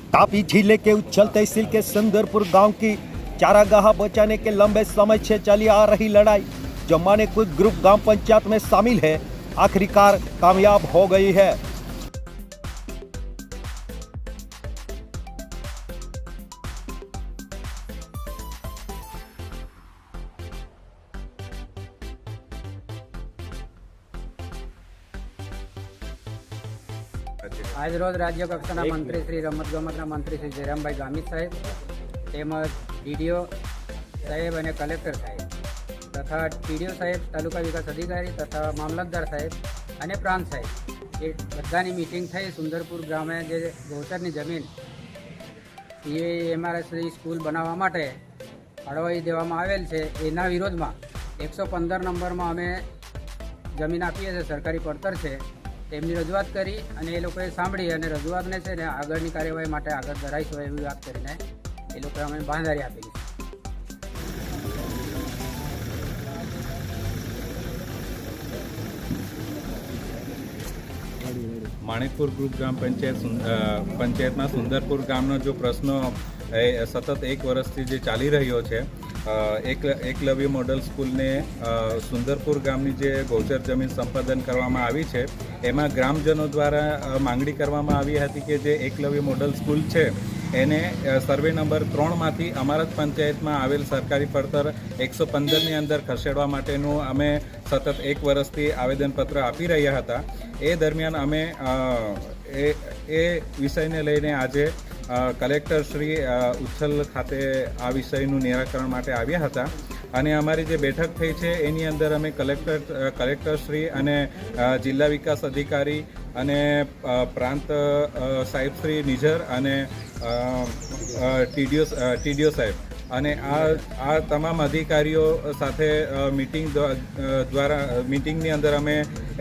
तापी जिले के उच्छल तहसील के सुंदरपुर गांव की चारागाह बचाने के लंबे समय से चली आ रही लड़ाई जमाने कुछ ग्रुप ग्राम पंचायत में शामिल है, आखिरकार कामयाब हो गई है। आज रोज राज्य कक्षाના મંત્રી શ્રી રમતગમતના મંત્રી શ્રી જયરામભાઈ ગામિત સાહેબ તેમજ ડીડીઓ સાહેબ અને કલેક્ટર સાહેબ તથા ટીડીઓ સાહેબ, તાલુકા વિકાસ અધિકારી તથા મામલતદાર સાહેબ અને પ્રાંત સાહેબ એ બધાની મિટિંગ થઈ સુંદરપુર ગામે જે ગૌચરની જમીન એમઆરએસની સ્કૂલ બનાવવા માટે ફાળવાઈ દેવામાં આવેલ છે એના વિરોધમાં 115 નંબરમાં અમે જમીન આપીએ છીએ, સરકારી પડતર છે, તેમની રજૂઆત કરી અને એ લોકોએ સાંભળી અને રજૂઆતને છે ને આગળની કાર્યવાહી માટે આગળ ધરાઈશું એવી વાત કરીને એ લોકોએ અમે બાંધારી આપેલી છે। માણેકપુર ગ્રુપ ગ્રામ પંચાયતના સુંદરપુર ગામનો જો પ્રશ્ન સતત 1 વર્ષથી જે ચાલી રહ્યો છે, એકલવ્ય મોડલ સ્કૂલને સુંદરપુર ગામની જે ગૌચર જમીન સંપાદન કરવામાં આવી છે એમાં ગ્રામજનો દ્વારા માંગણી કરવામાં આવી હતી કે જે એકલવ્ય મોડલ સ્કૂલ છે એને સર્વે નંબર 3માંથી અમારા પંચાયતમાં આવેલ સરકારી પડતર 115ની અંદર ખસેડવા માટેનું અમે સતત 1 વર્ષથી આવેદનપત્ર આપી રહ્યા હતા। એ દરમિયાન અમે એ વિષયને લઈને આજે કલેક્ટર શ્રી ઉચ્છલ ખાતે આ વિષયનું નિરાકરણ માટે આવ્યા હતા અને અમારી જે બેઠક થઈ છે એની અંદર અમે કલેક્ટર શ્રી અને જિલ્લા વિકાસ અધિકારી અને પ્રાંત સાહેબ શ્રી નિઝર અને ટીડીઓ સાહેબ અને આ તમામ અધિકારીઓ સાથે મીટિંગની અંદર અમે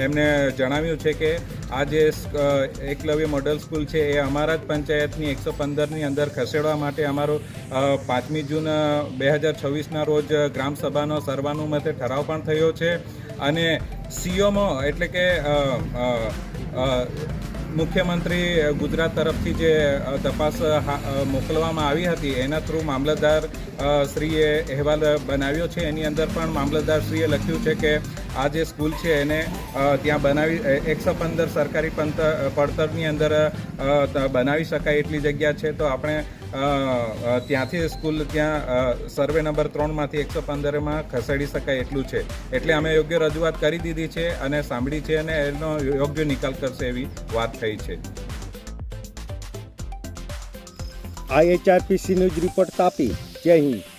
એમને જણાવ્યું છે કે આ જે એકલવ્ય મોડલ સ્કૂલ છે એ અમારા જ પંચાયતની 115ની અંદર ખસેડવા માટે અમારો 5મી જૂન 2026ના રોજ ગ્રામસભાનો સર્વાનુમતે ઠરાવ પણ થયો છે અને સીઓમાં એટલે કે મુખ્યમંત્રી ગુજરાત તરફથી જે તપાસ મોકલવામાં આવી હતી એના થ્રુ મામલતદાર શ્રીએ અહેવાલ બનાવ્યો છે। એની અંદર પણ મામલતદાર શ્રીએ લખ્યું છે કે આ જે સ્કૂલ છે એને ત્યાં બનાવી 115 સરકારી પડતરની અંદર બનાવી શકાય એટલી જગ્યા છે, તો આપણે ત્યાંથી સ્કૂલ ત્યાં સર્વે નંબર 3માંથી 115માં ખસેડી શકાય એટલું છે, એટલે અમે યોગ્ય રજૂઆત કરી દીધી છે અને સાંભળી છે અને એનો યોગ્ય નિકાલ કરશે એવી વાત થઈ છે। IHRPC news report Tapi. જય હિન્દ।